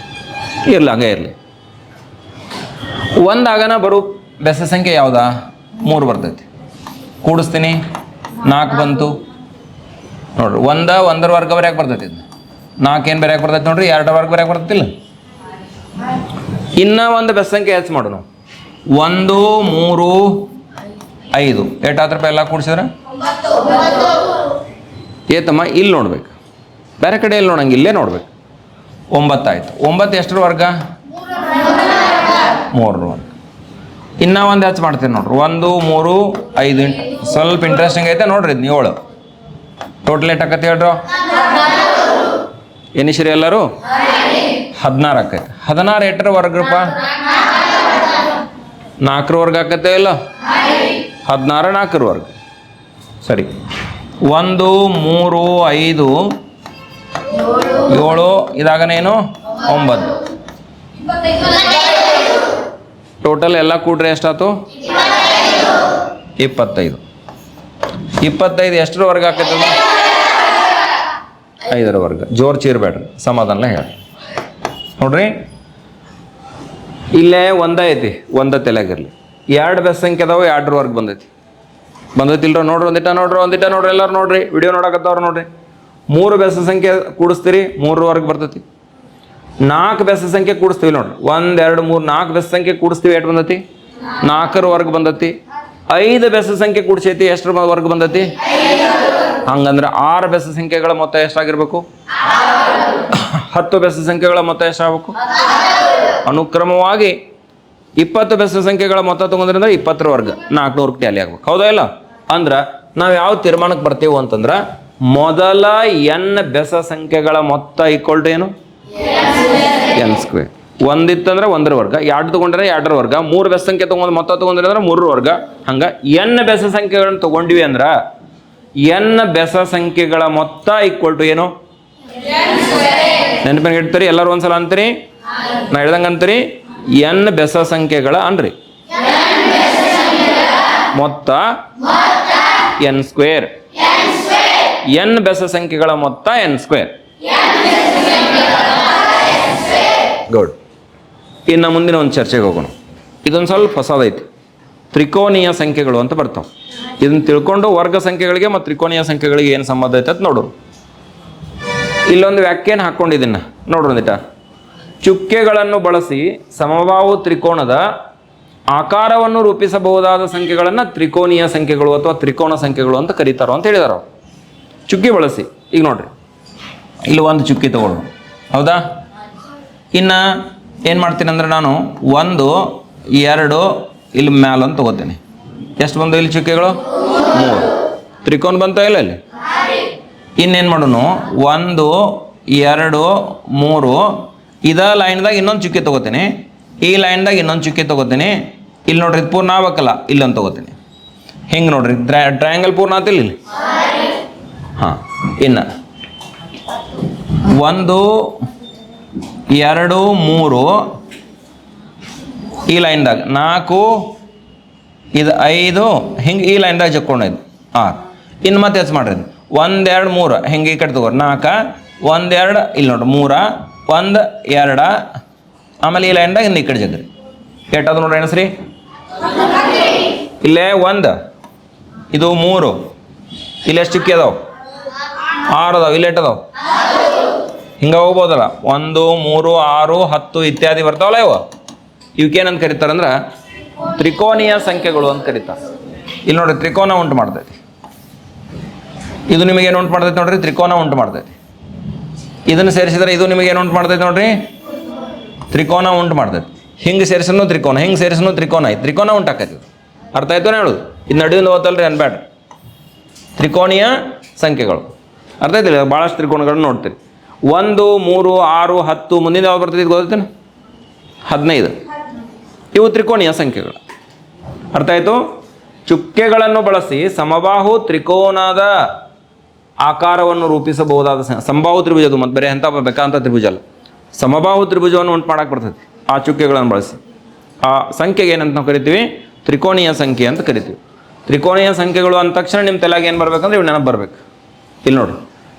ಇರಲಿ, ಹಂಗೆ ಇರಲಿ. 1 ಆಗನ ಬರೋ ಬೆಸ ಸಂಖ್ಯೆ ಯಾವುದಾ? 3 ಬರ್ತೈತಿ. ಕೂಡಿಸ್ತೀನಿ, 4 ಬಂತು ನೋಡ್ರಿ. 1ರ ವರ್ಗ ಬರೆಯಕ್ಕೆ ಬರ್ತೈತಿ. 4 ಏನು ಬರೆಯಕ್ಕೆ ಬರ್ತೈತಿ ನೋಡ್ರಿ, 2ರ ವರ್ಗ ಬರೆಯಕ್ಕೆ ಬರ್ತೈತಿಲ್ಲ. ಇನ್ನೂ ಒಂದು ಬೆಸ ಸಂಖ್ಯೆ ಹೆಚ್ಚು ಮಾಡೋಣ. 1 3 5 8 ಎಲ್ಲ ಕೂಡಿಸಿದ್ರೆ ಏತಮ್ಮ ಇಲ್ಲಿ ನೋಡ್ಬೇಕು, ಬೇರೆ ಕಡೆ ಎಲ್ಲಿ ನೋಡಂಗೆ ಇಲ್ಲೇ ನೋಡ್ಬೇಕು. 9 ಆಯಿತು. 9 ಎಷ್ಟರ ವರ್ಗ? 3ರ ವರ್ಗ. ಇನ್ನೂ ಒಂದು ಹೆಚ್ಚು ಮಾಡ್ತೀನಿ ನೋಡ್ರಿ. 1 3 5 ಸ್ವಲ್ಪ ಇಂಟ್ರೆಸ್ಟಿಂಗ್ ಐತೆ ನೋಡ್ರಿ. 7 ಟೋಟಲ್ ಎಷ್ಟು ಆಕತಿ ಹೇಳ್ರು? ಏನಿಶ್ರಿ ಎಲ್ಲರೂ? 16 ಆಕೈತೆ. 16 8ರ ವರ್ಗಪ್ಪ? 4ರ ವರ್ಗ ಆಕತ್ತೆ ಇಲ್ಲ? 16 4ರ ವರ್ಗ. ಸರಿ, 1 3 5 7 ಇದಾಗನೇನು 9. ಟೋಟಲ್ ಎಲ್ಲ ಕೂಡ್ರೆ ಎಷ್ಟಾಯ್ತು? 25. 25 ಎಷ್ಟರ ವರ್ಗ ಆಕೈತದ? 5ರ ವರ್ಗ. ಜೋರು ಚೀರ್ಬೇಡ್ರಿ, ಸಮಾಧಾನ ಹೇಳಿ. ನೋಡ್ರಿ, ಇಲ್ಲೇ 1 ಐತಿ, 1 ತಲೆಗಿರಲಿ. 2 ಬೆಸ ಸಂಖ್ಯೆ ಅದಾವೆ, 2ರ ವರ್ಗ ಬಂದೈತಿಲ್ರ? ನೋಡ್ರಿ, ಒಂದಿಟ ನೋಡ್ರಿ ಎಲ್ಲರೂ ನೋಡ್ರಿ, ವಿಡಿಯೋ ನೋಡಕತ್ತವ್ರು ನೋಡ್ರಿ. 3 ಬೆಸ ಸಂಖ್ಯೆ ಕೂಡಿಸ್ತೀರಿ, 3ರ ವರ್ಗ ಬರ್ತೈತಿ. 4 ಬೆಸ ಸಂಖ್ಯೆ ಕೂಡಿಸ್ತೀವಿ ನೋಡ್ರಿ. 1 2 3 4 ಬೆಸ ಸಂಖ್ಯೆ ಕೂಡಿಸ್ತೀವಿ, ಎಷ್ಟು ಬಂದೈತಿ? 4ರ ವರ್ಗ ಬಂದೈತಿ. 5 ಬೆಸ ಸಂಖ್ಯೆ ಕೂಡಿಸೈತಿ, ಎಷ್ಟರ ವರ್ಗ ಬಂದೈತಿ? ಹಂಗಂದ್ರೆ 6 ಬೆಸ ಸಂಖ್ಯೆಗಳ ಮೊತ್ತ ಎಷ್ಟಾಗಿರ್ಬೇಕು? 10 ಬೆಸ ಸಂಖ್ಯೆಗಳ ಮೊತ್ತ ಎಷ್ಟಾಗಬೇಕು? ಅನುಕ್ರಮವಾಗಿ 20 ಬೆಸ ಸಂಖ್ಯೆಗಳ ಮೊತ್ತ ತಗೊಂಡ್ರೆ ಅಂದ್ರೆ 20ರ ವರ್ಗ 400ಕ್ಕೆ ಟ್ಯಾಲಿ ಆಗ್ಬೇಕು. ಹೌದಾ ಇಲ್ಲ? ಅಂದ್ರೆ ನಾವು ಯಾವ ತೀರ್ಮಾನಕ್ಕೆ ಬರ್ತೀವಿ ಅಂತಂದ್ರೆ ಮೊದಲ n ಬೆಸ ಸಂಖ್ಯೆಗಳ ಮೊತ್ತ ಈಕ್ವಲ್ ಟು ಏನು? n square. ಒಂದಿತ್ತಂದ್ರೆ 1ರ ವರ್ಗ, 2 ತಗೊಂಡ್ರೆ 2ರ ವರ್ಗ, 3 ಬೆಸ ಸಂಖ್ಯೆ ತಗೊಂಡು ಮೊತ್ತ ತಗೊಂಡ್ರೆ ಅಂದ್ರೆ 3ರ ವರ್ಗ. ಹಂಗ n ಬೆಸ ಸಂಖ್ಯೆಗಳನ್ನ ತಗೊಂಡಿವಿ ಅಂದ್ರೆ n ಬೆಸ ಸಂಖ್ಯೆಗಳ ಮೊತ್ತ ಈಕ್ವಲ್ ಟು ಏನು? ನೆನಪಿನ ಇಡ್ತೀರಿ ಎಲ್ಲರೂ ಒಂದ್ಸಲ ಅಂತೀರಿ, ನಾ ಹೇಳ್ದಂಗೆ ಅಂತೀರಿ. n ಬೆಸ ಸಂಖ್ಯೆಗಳ ಅನ್ರಿ ಮೊತ್ತ n ಸ್ಕ್ವೇರ್. n ಬೆಸ ಸಂಖ್ಯೆಗಳ ಮೊತ್ತ n ಸ್ಕ್ವೇರ್. ಗುಡ್. ಇನ್ನು ಮುಂದಿನ ಒಂದು ಚರ್ಚೆಗೆ ಹೋಗೋಣ. ಇದೊಂದು ಸ್ವಲ್ಪ ಹೊಸದೈತಿ. ತ್ರಿಕೋನೀಯ ಸಂಖ್ಯೆಗಳು ಅಂತ ಬರ್ತಾವೆ. ಇದನ್ನ ತಿಳ್ಕೊಂಡು ವರ್ಗ ಸಂಖ್ಯೆಗಳಿಗೆ ಮತ್ತು ತ್ರಿಕೋನೀಯ ಸಂಖ್ಯೆಗಳಿಗೆ ಏನು ಸಂಬಂಧ ಐತೆ ಅಂತ ನೋಡೋರು. ಇಲ್ಲೊಂದು ವ್ಯಾಖ್ಯಾನ ಹಾಕ್ಕೊಂಡಿದ್ದೀನಿ ನೋಡ್ರಂದಿಟ. ಚುಕ್ಕೆಗಳನ್ನು ಬಳಸಿ ಸಮಬಾಹು ತ್ರಿಕೋನದ ಆಕಾರವನ್ನು ರೂಪಿಸಬಹುದಾದ ಸಂಖ್ಯೆಗಳನ್ನು ತ್ರಿಕೋನೀಯ ಸಂಖ್ಯೆಗಳು ಅಥವಾ ತ್ರಿಕೋನ ಸಂಖ್ಯೆಗಳು ಅಂತ ಕರೀತಾರೋ ಅಂತ ಹೇಳಿದಾರ. ಚುಕ್ಕಿ ಬಳಸಿ. ಈಗ ನೋಡ್ರಿ, ಇಲ್ಲಿ ಒಂದು ಚುಕ್ಕಿ ತಗೊಳ್ಳೋಣ. ಹೌದಾ? ಇನ್ನು ಏನು ಮಾಡ್ತೀನಿ ಅಂದರೆ ನಾನು 1 2 ಇಲ್ಲಿ ಮ್ಯಾಲೊಂದು ತಗೋತೀನಿ. ಎಷ್ಟು ಬಂದು ಇಲ್ಲಿ ಚುಕ್ಕೆಗಳು? 3. ತ್ರಿಕೋನ ಬಂತ ಇಲ್ಲ ಇಲ್ಲಿ? ಇನ್ನೇನು ಮಾಡೋಣ? 1 2 3 ಇದ ಲೈನ್ದಾಗ ಇನ್ನೊಂದು ಚುಕ್ಕಿ ತಗೋತೀನಿ. ಈ ಲೈನ್ದಾಗ ಇನ್ನೊಂದು ಚುಕ್ಕಿ ತಗೋತೀನಿ. ಇಲ್ಲಿ ನೋಡ್ರಿ, ಇದು ಪೂರ್ಣ ಆಗ್ಬೇಕಲ್ಲ, ಇಲ್ಲೊಂದು ತಗೋತೀನಿ. ಹಿಂಗೆ ನೋಡ್ರಿ, ಟ್ರಯಾಂಗಲ್ ಪೂರ್ಣ ಆತಿಲ್ಲ ಇಲ್ಲಿ? ಹಾಂ. ಇನ್ನು 1 2 3 ಈ ಲೈನ್ದಾಗ 4 ಇದು 5 ಹಿಂಗೆ ಈ ಲೈನ್ದಾಗ ಜಕ್ಕೊಂಡೈದು 6. ಇನ್ನು ಮತ್ತೆ ಹೆಚ್ಚು ಮಾಡ್ರಿ, 1 2 3 ಹಿಂಗೆ ಈ ಕಡೆ ತಗೋರಿ 4 1 2 ಇಲ್ಲಿ ನೋಡ್ರಿ 3 1 2 ಆಮೇಲೆ ಈ ಲೈನ್ದಾಗ ಇನ್ನು ಈ ಕಡೆ ಜಗ್ರಿ. ಎಷ್ಟಾದ್ರು ನೋಡ್ರಿ ಎಣಸ್ರಿ. ಇಲ್ಲೇ 1 ಇದು 3 ಇಲ್ಲಿ ಎಷ್ಟು ಚುಕ್ಕಿ ಅದಾವ? 6 ಅದಾವ. ಇಲ್ಲಿ ಎಷ್ಟು ಅದಾವ? ಹಿಂಗೆ ಹೋಗ್ಬೋದಲ್ಲ. 1 3 6 10 ಇತ್ಯಾದಿ ಬರ್ತಾವಲ್ಲ ಇವು. ಇವಕ್ಕೇನಂತ ಕರೀತಾರಂದ್ರೆ ತ್ರಿಕೋನೀಯ ಸಂಖ್ಯೆಗಳು ಅಂತ ಕರೀತಾರೆ. ಇಲ್ಲಿ ನೋಡ್ರಿ, ತ್ರಿಕೋನ ಉಂಟು ಮಾಡ್ತೈತಿ. ಇದು ನಿಮಗೇನು ಉಂಟು ಮಾಡ್ತೈತಿ ನೋಡ್ರಿ? ತ್ರಿಕೋನ ಉಂಟು ಮಾಡ್ತೈತಿ. ಇದನ್ನು ಸೇರಿಸಿದ್ರೆ ಇದು ನಿಮಗೇನು ಉಂಟು ಮಾಡ್ತೈತಿ ನೋಡ್ರಿ? ತ್ರಿಕೋನ ಉಂಟು ಮಾಡ್ತೈತಿ. ಹಿಂಗೆ ಸೇರಿಸನು ತ್ರಿಕೋನ, ಹಿಂಗೆ ಸೇರಿಸನು ತ್ರಿಕೋನ ಐತಿ. ತ್ರಿಕೋನ ಉಂಟಾಕೈತಿ. ಅರ್ಥ ಆಯ್ತು ಹೇಳೋದು? ಇದು ನಡುವಿಂದ ಓದಲ್ರಿ ಅನ್ಬೇಡ್ರಿ. ತ್ರಿಕೋನೀಯ ಸಂಖ್ಯೆಗಳು ಅರ್ಥ ಆಯ್ತಿಲ್ಲ? ಭಾಳಷ್ಟು ತ್ರಿಕೋನಗಳನ್ನ ನೋಡ್ತೀರಿ. 1 3 6 10 ಮುಂದಿನ ಯಾವ್ದು ಬರ್ತೈತಿ ಗೊತ್ತೇನು? 15. ಇವು ತ್ರಿಕೋನೀಯ ಸಂಖ್ಯೆಗಳು. ಅರ್ಥ ಆಯಿತು? ಚುಕ್ಕೆಗಳನ್ನು ಬಳಸಿ ಸಮಬಾಹು ತ್ರಿಕೋನದ ಆಕಾರವನ್ನು ರೂಪಿಸಬಹುದಾದ ಸಮಬಾಹು ತ್ರಿಭುಜದು ಮತ್ತು ಬೇರೆ ಎಂಥ ಬೇಕಂತ ತ್ರಿಭುಜ ಅಲ್ಲ, ಸಮಬಾಹು ತ್ರಿಭುಜವನ್ನು ಉಂಟು ಮಾಡಕ್ಕೆ ಬರ್ತೈತಿ ಆ ಚುಕ್ಕೆಗಳನ್ನು ಬಳಸಿ. ಆ ಸಂಖ್ಯೆಗೆ ಏನಂತ ನಾವು ಕರಿತೀವಿ? ತ್ರಿಕೋನೀಯ ಸಂಖ್ಯೆ ಅಂತ ಕರಿತೀವಿ. ತ್ರಿಕೋನೀಯ ಸಂಖ್ಯೆಗಳು ಅಂದ ತಕ್ಷಣ ನಿಮ್ಮ ತಲೆಗೆ ಏನು ಬರ್ಬೇಕಂದ್ರೆ ಇವು ನೆನಪು ಬರ್ಬೇಕು. ಇಲ್ಲಿ ನೋಡಿರಿ,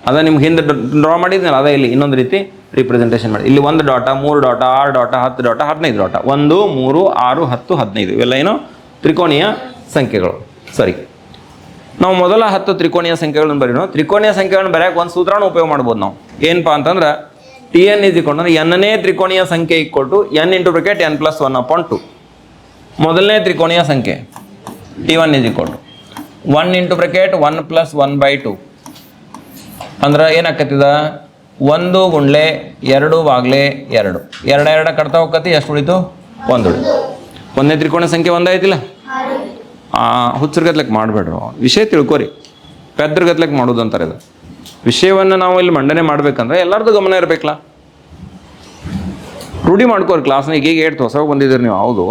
ಅದ ನಿಮ್ಗೆ ಹಿಂದೆ ಡ್ರಾ ಮಾಡಿದ್ನಲ್ಲ, ಅದೇ ಇಲ್ಲಿ ಇನ್ನೊಂದು ರೀತಿ ರಿಪ್ರೆಸೆಂಟೇಷನ್ ಮಾಡಿ. ಇಲ್ಲಿ 1 data 3 data 6 data 10 data 15 data 1 3 6 10 15 ಇವೆಲ್ಲ ಏನು ತ್ರಿಕೋನೀಯ ಸಂಖ್ಯೆಗಳು. ಸರಿ, ನಾವು ಮೊದಲ 10 ತ್ರಿಕೋನೀಯ ಸಂಖ್ಯೆಗಳನ್ನು ಬರೀನೋ. ತ್ರಿಕೋನೀಯ ಸಂಖ್ಯೆಗಳನ್ನು ಬರೆಯಕ್ಕೆ ಒಂದು ಸೂತ್ರನ ಉಪಯೋಗ ಮಾಡ್ಬೋದು ನಾವು. ಏನಪ್ಪ ಅಂತಂದ್ರೆ TN = nನೇ ತ್ರಿಕೋನೀಯ ಸಂಖ್ಯೆ = n × n + 1/2. ಮೊದಲನೇ ತ್ರಿಕೋನೀಯ ಸಂಖ್ಯೆ T1 = 1 × 1 + 1/2 ಅಂದ್ರೆ ಏನಾಕತ್ತಿದ? 1 × 2 / 2 2 ಕಟ್ತಾ ಹೋಗತಿ. ಎಷ್ಟು ಉಳಿತು? 1 ಉಳಿತು. ಒಂದನೇ ತ್ರಿಕೋನ ಸಂಖ್ಯೆ ಒಂದಾಯ್ತಿಲ್ಲ? ಹುಚ್ಚರ್ಗತ್ಲೆಕ್ ಮಾಡಬೇಡ್ರು, ವಿಷಯ ತಿಳ್ಕೊರಿ. ಪೆದ್ರಗತ್ಲೆಕ್ ಮಾಡೋದು ಅಂತಾರೆ. ಇದು ವಿಷಯವನ್ನು ನಾವು ಇಲ್ಲಿ ಮಂಡನೆ ಮಾಡ್ಬೇಕಂದ್ರೆ ಎಲ್ಲರದ್ದು ಗಮನ ಇರಬೇಕಲ್ಲ. ರೂಢಿ ಮಾಡ್ಕೋರಿ ಕ್ಲಾಸ್ನಾಗ. ಈಗ 8 ಹೊಸವಾಗಿ ಬಂದಿದ್ದೀರಿ ನೀವು. ಹೌದು,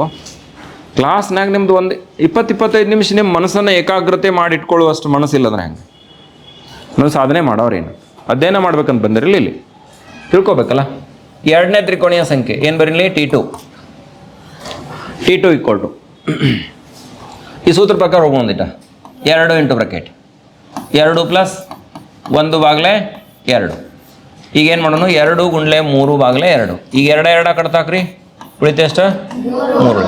ಕ್ಲಾಸ್ನಾಗ ನಿಮ್ದು ಒಂದು 20-25 ನಿಮಿಷ ನಿಮ್ಮ ಮನಸ್ಸನ್ನು ಏಕಾಗ್ರತೆ ಮಾಡಿ ಇಟ್ಕೊಳ್ಳುವಷ್ಟು ಮನಸ್ಸಿಲ್ಲ ಅಂದ್ರೆ ಹೆಂಗೆ? ನೀವು ಸಾಧನೆ ಮಾಡೋರೇನು ಅಧ್ಯಯನ ಮಾಡ್ಬೇಕಂತ ಬಂದಿರಲಿ. ಇಲ್ಲಿ ತಿಳ್ಕೊಬೇಕಲ್ಲ. ಎರಡನೇ ತ್ರಿಕೋನೀಯ ಸಂಖ್ಯೆ ಏನು ಬರೀಲಿ? T2 = ಈ ಸೂತ್ರ ಪ್ರಕಾರ ಹೋಗೋದಿಟ 2 × 2 + 1 / 2. ಈಗ ಏನು ಮಾಡೋಣ? 2 × 3 / 2. ಈಗ 2 ಕಟ್ತಾಕ್ರಿ, ಉಳಿತು ಎಷ್ಟು? 3.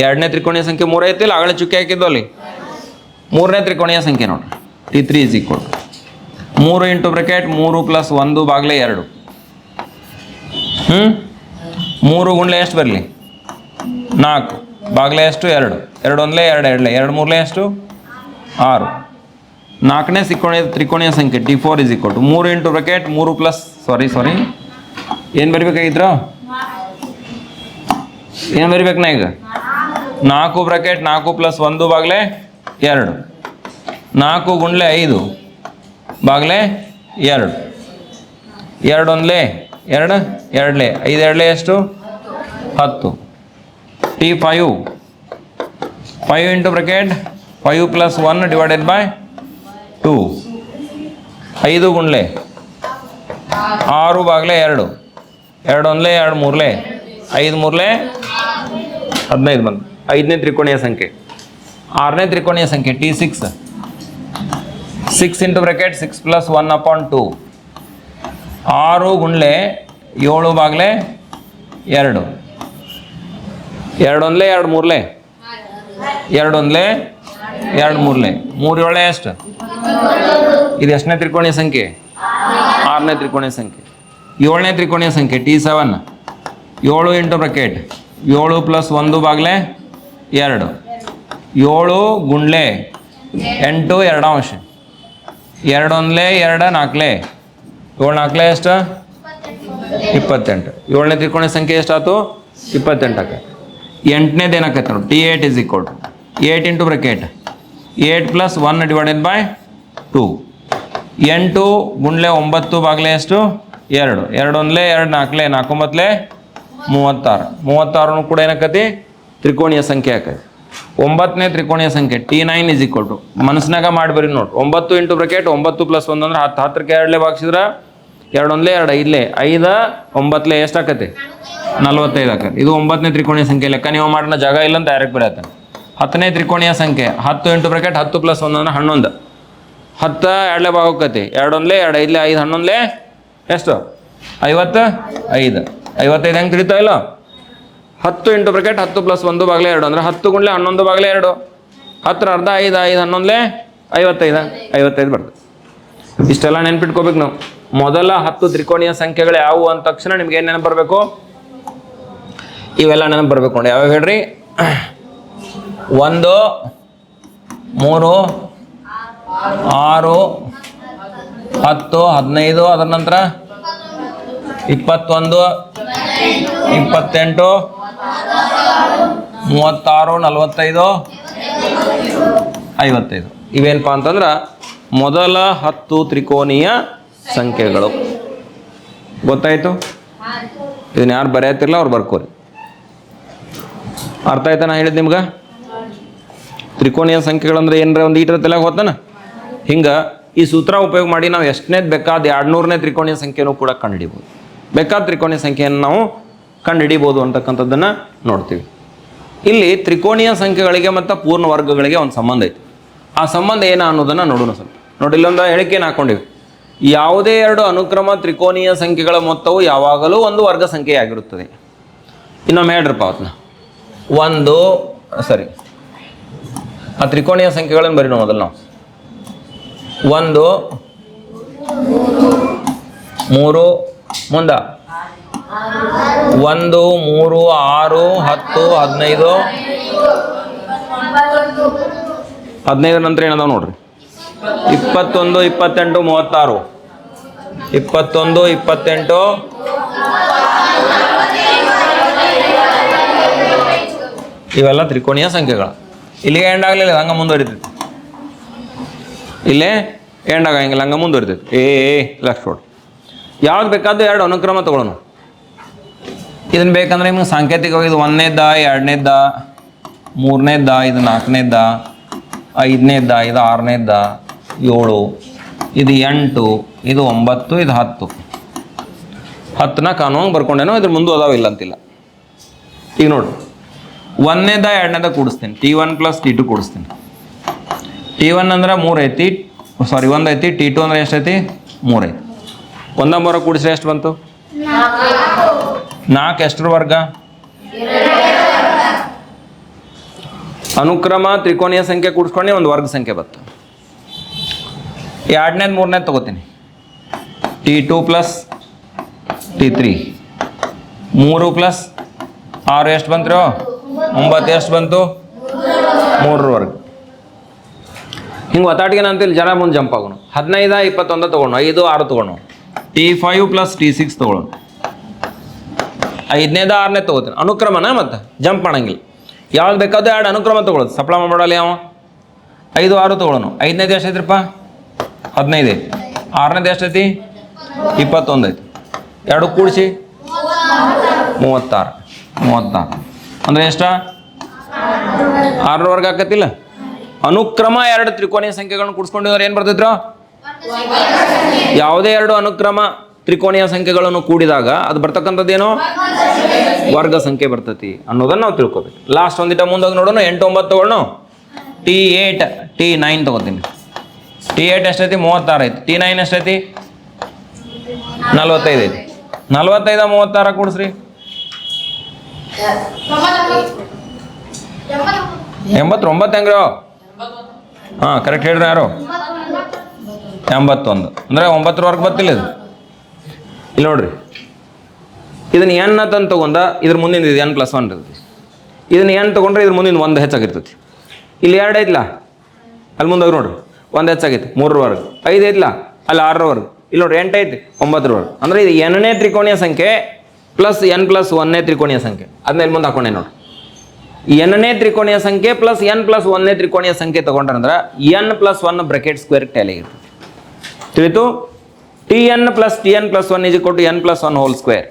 ಎರಡನೇ ತ್ರಿಕೋನೀಯ ಸಂಖ್ಯೆ 3 ಐತಿಲ್ಲ, ಆಗಲೇ ಚುಕ್ಕಿ ಹಾಕಿದ್ದು ಅಲ್ಲಿ. ಮೂರನೇ ತ್ರಿಕೋನೀಯ ಸಂಖ್ಯೆ ನೋಡ್ರಿ, T3 = 3 × 3 + 1 / 2. 3 × ಎಷ್ಟು ಬರಲಿ? 4 ಬಾಗ್ಲೆ ಎಷ್ಟು? 2 2 1 2 2 2 3 ಎಷ್ಟು? 6. ನಾಲ್ಕನೇ ತ್ರಿಕೋನೀಯ ಸಂಖ್ಯೆ T4 = 3 × 3 + ಸಾರಿ ಏನು ಬರಿಬೇಕಾಗಿದ್ರ? ಏನು ಬರಿಬೇಕು ನಾ ಈಗ 4 ಬ್ರಾಕೆಟ್ 4 + 1 ಬಾಗ್ಲೆ 2 4 ಗುಂಡ್ಲೆ 5 ಬಾಗ್ಲೆ 2 2 ಒಂದ್ಲೆ 2 2ಲೆ 5 2ಲೆ ಎಷ್ಟು 10 T5 5 into bracket 5 + 1 divided by 2 5 ಗುಂಡ್ಲೆ 6 ಬಾಗ್ಲೆ 2 2 ಒಂದ್ಲೆ 2 ಮೂರ್ಲೆ 5 ಮೂರ್ಲೆ 15 ಬಂದು 5ನೇ ತ್ರಿಕೋಣೀಯ ಸಂಖ್ಯೆ 6ನೇ ತ್ರಿಕೋಣೀಯ ಸಂಖ್ಯೆ T6 6 ಇಂಟು ಬ್ರಾಕೆಟ್ 6 + 1/2 6 ಗುಂಡ್ಲೆ 7 ಬಾಗ್ಲೆ 2 2 ಒಂದ್ಲೆ 2 ಮೂರ್ಲೆ 2 ಒಂದ್ಲೆ 2 ಮೂರ್ಲೆ 3 7 ಎಷ್ಟು ಇದು ಎಷ್ಟನೇ ತ್ರಿಕೋಣೀಯ ಸಂಖ್ಯೆ 6ನೇ ತ್ರಿಕೋಣೀಯ ಸಂಖ್ಯೆ 7ನೇ ತ್ರಿಕೋಣೀಯ ಸಂಖ್ಯೆ T7 7 ಇಂಟು ಬ್ರಾಕೆಟ್ 7 + 1 ಬಾಗ್ಲೆ 2 7 ಗುಂಡ್ಲೆ 8 2 ಅಂಶ 2 ಒಂದ್ಲೆ 2 ನಾಲ್ಕಲೆ 7 ನಾಲ್ಕಲೆ ಎಷ್ಟು 28 7ನೇ ತ್ರಿಕೋಣೀಯ ಸಂಖ್ಯೆ ಎಷ್ಟಾಯ್ತು 28 ಆಕ 8ನೇದು ಏನಾಕೈತೆ ನೋಡಿ T8 = 8 into bracket 8 + 1 divided by 2 8 ಗುಂಡ್ಲೆ 9 ಬಾಗ್ಲೆ ಎಷ್ಟು 2 2 ಒಂದ್ಲೆ 2 ನಾಲ್ಕಲೆ 4 9ಲೆ 36 36 ಕೂಡ ಏನಾಕತಿ ತ್ರಿಕೋಣೀಯ ಸಂಖ್ಯೆ ಆಕೈತಿ 9ನೇ ತ್ರಿಕೋಣೀಯ ಸಂಖ್ಯೆ T9 = ಮನಸ್ಸಿನಾಗ ಮಾಡಿ ನೋಡಿ 9 ಇಂಟು ಬ್ರಾಕೆಟ್ 9 + 1 ಅಂದ್ರೆ 10 10ಕ್ಕೆ 2ಲೆ ಭಾಗಿಸಿದ್ರೆ 2 ಒಂದ್ಲೆ 2 5ಲೆ 5 9ಲೆ ಎಷ್ಟು ಆಕತಿ 45 ಆಕತಿ ಇದು 9ನೇ ತ್ರಿಕೋಣೀಯ ಸಂಖ್ಯೆ ಲೆಕ್ಕ ನೀವು ಮಾಡಿನ ಜಾಗ ಇಲ್ಲ ಅಂತ ಡೈರೆಕ್ಟ್ ಬರೆಯತ್ತೆ 10ನೇ ತ್ರಿಕೋಣೀಯ ಸಂಖ್ಯೆ 10 ಇಂಟು ಬ್ರಾಕೆಟ್ 10 + 1 ಅಂದ್ರೆ 11 10 2ಲೆ ಭಾಗಕ್ಕತಿ 2 ಒಂದ್ಲೆ 2 5ಲೆ 5 11ಲೆ ಎಷ್ಟು 55 55 ಹೆಂಗೆ ತಿಳಿತಾ ಇಲ್ಲ 10 ಇಂಟು ಬ್ರಾಕೆಟ್ 10 + 1 ಬಾಗ್ಲೆ 2 ಅಂದ್ರೆ 10 ಗುಂಡ್ಲೆ 11 ಬಾಗ್ಲೆ 2 10 ಅರ್ಧ 5 5 11ಲೆ 55 55 ಬರ್ತದೆ ಇಷ್ಟೆಲ್ಲ ನೆನ್ಪಿಟ್ಕೋಬೇಕು ನಾವು ಮೊದಲ 10 ತ್ರಿಕೋಣೀಯ ಸಂಖ್ಯೆಗಳು ಯಾವುವು ಅಂದ ತಕ್ಷಣ ನಿಮ್ಗೆ ಏನು ನೆನಪು ಬರಬೇಕು ಇವೆಲ್ಲ ನೆನಪು ಬರಬೇಕು ನೋಡಿ ಯಾವಾಗ ಹೇಳ್ರಿ 1 3 6 10 15 ಅದರ ನಂತರ 21 28 36 45 55 ಇವೇನಪ್ಪ ಅಂತಂದ್ರೆ ಮೊದಲ 10 ತ್ರಿಕೋನೀಯ ಸಂಖ್ಯೆಗಳು ಗೊತ್ತಾಯ್ತು ಇದನ್ನ ಯಾರು ಬರೆಯತ್ತಿರಲ್ಲ ಅವ್ರು ಬರ್ಕೋರಿ ಅರ್ಥ ಆಯ್ತಾ ನಾ ಹೇಳಿದ್ ನಿಮ್ಗೆ ತ್ರಿಕೋನೀಯ ಸಂಖ್ಯೆಗಳಂದ್ರೆ ಏನರ ಒಂದು ಈಟರ ತಲೆಗೆ ಹೋತಾನ ಹಿಂಗೆ ಈ ಸೂತ್ರ ಉಪಯೋಗ ಮಾಡಿ ನಾವು ಎಷ್ಟನೇದು ಬೇಕಾದ 200ನೇ ತ್ರಿಕೋನೀಯ ಸಂಖ್ಯೆನೂ ಕೂಡ ಕಂಡುಹಿಡಿಬೋದು ಬೇಕಾದ ತ್ರಿಕೋನೀಯ ಸಂಖ್ಯೆಯನ್ನು ನಾವು ಕಂಡುಹಿಡಿಬೋದು ಅಂತಕ್ಕಂಥದ್ದನ್ನು ನೋಡ್ತೀವಿ ಇಲ್ಲಿ ತ್ರಿಕೋನೀಯ ಸಂಖ್ಯೆಗಳಿಗೆ ಮತ್ತು ಪೂರ್ಣ ವರ್ಗಗಳಿಗೆ ಒಂದು ಸಂಬಂಧ ಐತಿ ಆ ಸಂಬಂಧ ಏನು ಅನ್ನೋದನ್ನು ನೋಡೋಣ ಸ್ವಲ್ಪ ನೋಡಿ ಇಲ್ಲೊಂದು ಹೇಳಿಕೆಯನ್ನು ಹಾಕೊಂಡಿವಿ ಯಾವುದೇ 2 ಅನುಕ್ರಮ ತ್ರಿಕೋನೀಯ ಸಂಖ್ಯೆಗಳ ಮೊತ್ತವು ಯಾವಾಗಲೂ ಒಂದು ವರ್ಗ ಸಂಖ್ಯೆಯಾಗಿರುತ್ತದೆ ಇನ್ನೊಮ್ಮೆ ಹೇಳ್ರಪ್ಪ ಅವತ್ತನ್ನ ಒಂದು ಸರಿ ಆ ತ್ರಿಕೋನೀಯ ಸಂಖ್ಯೆಗಳನ್ನು ಬರೀ ಮೊದಲು ನಾವು 1 3 ಮುಂದ 1 3 6 10 15 ನಂತರ ಏನದಾವ ನೋಡ್ರಿ 21 28 36 21 28 ಇವೆಲ್ಲ ತ್ರಿಕೋನೀಯ ಸಂಖ್ಯೆಗಳು ಇಲ್ಲಿಗೆ ಎಂಡ್ ಆಗಲಿಲ್ಲ ಹಂಗೆ ಮುಂದುವರಿತೈತಿ ಇಲ್ಲೇ ಎಂಡ್ ಆಗಂಗಿಲ್ಲ ಹಂಗೆ ಮುಂದುವರಿತೈತಿ ಲಕ್ಷ ಕೊಡಿ ಯಾವ್ದು ಬೇಕಾದ್ದು 2 ಅನುಕ್ರಮ ತಗೊಳ್ಳೋಣ ಇದನ್ನು ಬೇಕಂದ್ರೆ ನಿಮ್ಗೆ ಸಾಂಕೇತಿಕವಾಗಿ ಇದು 1ನೇದ 2ನೇದ 3ನೇದ ಇದು 4ನೇದ 5ನೇದ ಇದು 6ನೇದ 7 ಇದು 8 ಇದು 9 ಇದು 10 10ನ ಕಾನೂನು ಬರ್ಕೊಂಡೇನೋ ಇದ್ರ ಮುಂದೆ ಅದಾವಿಲ್ಲ ಅಂತಿಲ್ಲ ಈಗ ನೋಡು 1ನೇದ 2ನೇದ ಕೂಡಿಸ್ತೀನಿ T1 + T2 ಕೂಡಿಸ್ತೀನಿ T1 ಅಂದ್ರೆ 3 ಐತಿ ಸಾರಿ 1 ಐತಿ T2 ಅಂದ್ರೆ ಎಷ್ಟೈತಿ 3 ಐತಿ 1 3 ಕೂಡಿಸ್ರೆ ಎಷ್ಟು ಬಂತು 4 ಎಷ್ಟರ ವರ್ಗ ಅನುಕ್ರಮ ತ್ರಿಕೋನೀಯ ಸಂಖ್ಯೆ ಕೂಡಿಸ್ಕೊಂಡು ಒಂದು ವರ್ಗ ಸಂಖ್ಯೆ ಬಂತು 2ನೇದು 3ನೇದು ತಗೋತೀನಿ T2 + T3 3 + 6 ಎಷ್ಟು ಬಂತು 9 ಎಷ್ಟು ಬಂತು 3 ವರ್ಗ ಹಿಂಗೆ ಒತ್ತಾಟಿಗೆ ನಂತಿಲ್ಲ ಜನ ಮುಂದೆ ಜಂಪ್ ಆಗೋಣ 15 21 ತೊಗೊಳೋಣ 5 6 ತೊಗೊಳೋಣ T5 + T6 ತೊಗೊಳೋಣ 5ನೇದ 6ನೇ ತೊಗೋತೀನಿ, ಅನುಕ್ರಮನ ಮತ್ತು ಜಂಪ್ ಮಾಡಂಗಿಲ್ಲ. ಯಾವ್ದು ಬೇಕಾದ್ರೆ 2 ಅನುಕ್ರಮ ತೊಗೊಳೋದು, ಸಪ್ಲ ಮಾಡಲ್ಲ ಯಾವ 5 6 ತೊಗೊಳೋಣ. 5ನೇದು ಎಷ್ಟು ಐತ್ರಿಪ್ಪ 15 ಐತಿ, 6ನೇದು ಎಷ್ಟು ಐತಿ 21 ಐತಿ, 2 ಕೂಡಿಸಿ 36 ಅಂದರೆ ಎಷ್ಟ 6 ವರ್ಗ ಆಕತಿಲ್ಲ. ಅನುಕ್ರಮ 2 ತ್ರಿಕೋನೀಯ ಸಂಖ್ಯೆಗಳನ್ನು ಕೂಡಿಸ್ಕೊಂಡಿದ್ರೆ ಏನು ಬರ್ತೈತ್ರ? ಯಾವುದೇ 2 ಅನುಕ್ರಮ ತ್ರಿಕೋನೀಯ ಸಂಖ್ಯೆಗಳನ್ನು ಕೂಡಿದಾಗ ಅದು ಬರ್ತಕ್ಕಂಥದ್ದೇನು ವರ್ಗ ಸಂಖ್ಯೆ ಬರ್ತೈತಿ ಅನ್ನೋದನ್ನು ನಾವು ತಿಳ್ಕೊಬೇಕು. ಲಾಸ್ಟ್ ಒಂದಿಟ ಮುಂದೋಗಿ ನೋಡೋಣ. 8 9 ತೊಗೊಳ್ಳೋಣ. T8 T9 ತೊಗೋತೀನಿ. T8 ಎಷ್ಟೈತಿ 36 ಐತಿ, T9 ಎಷ್ಟೈತಿ 45 ಐತಿ. 45 36 ಕೂಡಿಸ್ರಿ 89 ಹೆಂಗ್ರಿ? ಹಾಂ ಕರೆಕ್ಟ್ ಹೇಳ್ರಿ ಯಾರು? 81 ಅಂದರೆ 9 ವರ್ಗ ಬರ್ತಿಲ್ಲ ಇದು. ಇಲ್ಲಿ ನೋಡ್ರಿ, ಇದನ್ನ ಎನ್ ಅಂತಂದು ತೊಗೊಂಡ ಇದ್ರ ಮುಂದಿನ ಇದು n+1 ಇರ್ತೈತಿ. ಇದನ್ನ n ತೊಗೊಂಡ್ರೆ ಇದ್ರ ಮುಂದಿನ 1 ಹೆಚ್ಚಾಗಿರ್ತೈತಿ. ಇಲ್ಲಿ 2 ಐತ್ಲಾ, ಅಲ್ಲಿ ಮುಂದೋಗಿ ನೋಡ್ರಿ 1 ಹೆಚ್ಚಾಗೈತಿ 3 ವರ್ಗ. 5 ಐತ್ಲಾ, ಅಲ್ಲಿ 6 ವರ್ಗ. ಇಲ್ಲಿ ನೋಡ್ರಿ 8 ಐತಿ 9 ವರ್ಗ. ಅಂದರೆ ಇದು n-ನೇ ತ್ರಿಕೋನೀಯ ಸಂಖ್ಯೆ ಪ್ಲಸ್ n+1ನೇ ತ್ರಿಕೋನೀಯ ಸಂಖ್ಯೆ. ಅದನ್ನ ಇಲ್ಲಿ ಮುಂದೆ ಹಾಕೊಂಡೆ ನೋಡಿ. n-ನೇ ತ್ರಿಕೋನೀಯ ಸಂಖ್ಯೆ ಪ್ಲಸ್ n+1ನೇ ತ್ರಿಕೋನೀಯ ಸಂಖ್ಯೆ ತೊಗೊಂಡ್ರಂದ್ರೆ n+1 ಬ್ರಾಕೆಟ್ ಸ್ಕ್ವೇರ್ ಟ್ಯಾಲಿ ಆಗಿರ್ತೈತಿ. ತಿಳಿತು? Tn + Tn+1 = n+1 whole square.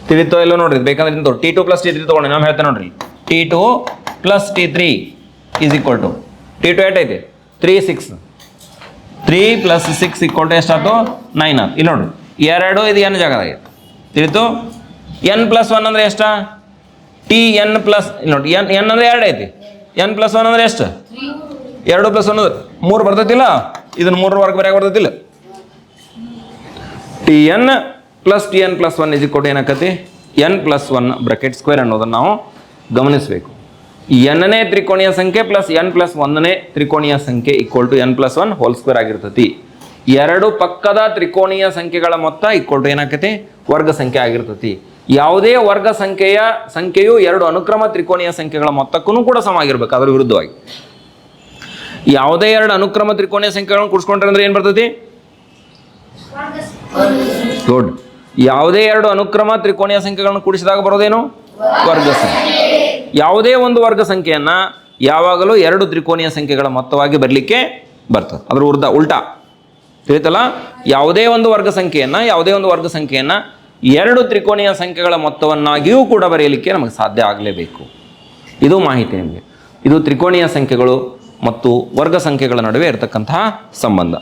ತಿಳಿತೋ ಇಲ್ಲ ನೋಡ್ರಿ? ಬೇಕಂದ್ರೆ ಇಂತ T2 + T3 ತೊಗೊಂಡು ನಾವು ಹೇಳ್ತೇನೆ ನೋಡ್ರಿ. T2 + T3 = T2 ಏಟ್ ಐತಿ 3 6 3 + 6 = ಎಷ್ಟಾಯ್ತು 9 ಆಯ್ತು. ಇಲ್ಲಿ ನೋಡ್ರಿ 2 ಇದು n ಜಾಗದಾಗೈತೆ. ತಿಳಿತು? n+1 ಅಂದ್ರೆ ಎಷ್ಟ? Tn+ ಇಲ್ಲಿ ನೋಡಿ n ಅಂದ್ರೆ 2 ಐತಿ, n+1 ಅಂದ್ರೆ ಎಷ್ಟು 2 + 1 3 ಬರ್ತೈತಿಲ್ಲ. ಇದನ್ನ 3 ವರ್ಗ ಬರೆಯಾಗ ಬರ್ತೈತಿಲ್ಲ. Tn + Tn+1 = ಏನಾಕತಿ n+1 bracket square ಅನ್ನೋದನ್ನು ನಾವು ಗಮನಿಸಬೇಕು. n-ನೇ ತ್ರಿಕೋನೀಯ ಸಂಖ್ಯೆ ಪ್ಲಸ್ n+1ನೇ ತ್ರಿಕೋನೀಯ ಸಂಖ್ಯೆ = n+1 ಹೋಲ್ ಸ್ಕ್ವೇರ್ ಆಗಿರ್ತೈತಿ. 2 ಪಕ್ಕದ ತ್ರಿಕೋನೀಯ ಸಂಖ್ಯೆಗಳ ಮೊತ್ತ = ಏನಾಕತಿ ವರ್ಗ ಸಂಖ್ಯೆ ಆಗಿರ್ತೈತಿ. ಯಾವುದೇ ವರ್ಗ ಸಂಖ್ಯೆಯು 2 ಅನುಕ್ರಮ ತ್ರಿಕೋನೀಯ ಸಂಖ್ಯೆಗಳ ಮೊತ್ತಕ್ಕೂ ಕೂಡ ಸಮ ಆಗಿರ್ಬೇಕು. ಅದರ ವಿರುದ್ಧವಾಗಿ ಯಾವುದೇ 2 ಅನುಕ್ರಮ ತ್ರಿಕೋನೀಯ ಸಂಖ್ಯೆಗಳನ್ನು ಕೂಡಿಸ್ಕೊಂಡ್ರೆ ಅಂದ್ರೆ ಏನು ಬರ್ತೈತಿ? ಗುಡ್. ಯಾವುದೇ 2 ಅನುಕ್ರಮ ತ್ರಿಕೋನೀಯ ಸಂಖ್ಯೆಗಳನ್ನು ಕೂಡಿಸಿದಾಗ ಬರೋದೇನು? ವರ್ಗ ಸಂಖ್ಯೆ. ಯಾವುದೇ ಒಂದು ವರ್ಗ ಸಂಖ್ಯೆಯನ್ನ ಯಾವಾಗಲೂ 2 ತ್ರಿಕೋನೀಯ ಸಂಖ್ಯೆಗಳ ಮೊತ್ತವಾಗಿ ಬರಲಿಕ್ಕೆ ಬರ್ತದೆ. ಅದರ ಉಲ್ಟಾ ತಿಳಿತಲ್ಲ? ಯಾವುದೇ ಒಂದು ವರ್ಗ ಸಂಖ್ಯೆಯನ್ನ 2 ತ್ರಿಕೋನೀಯ ಸಂಖ್ಯೆಗಳ ಮೊತ್ತವನ್ನಾಗಿಯೂ ಕೂಡ ಬರೆಯಲಿಕ್ಕೆ ನಮಗೆ ಸಾಧ್ಯ ಆಗಲೇಬೇಕು. ಇದು ಮಾಹಿತಿ ನಿಮಗೆ. ಇದು ತ್ರಿಕೋನೀಯ ಸಂಖ್ಯೆಗಳು ಮತ್ತು ವರ್ಗ ಸಂಖ್ಯೆಗಳ ನಡುವೆ ಇರತಕ್ಕಂತಹ ಸಂಬಂಧ.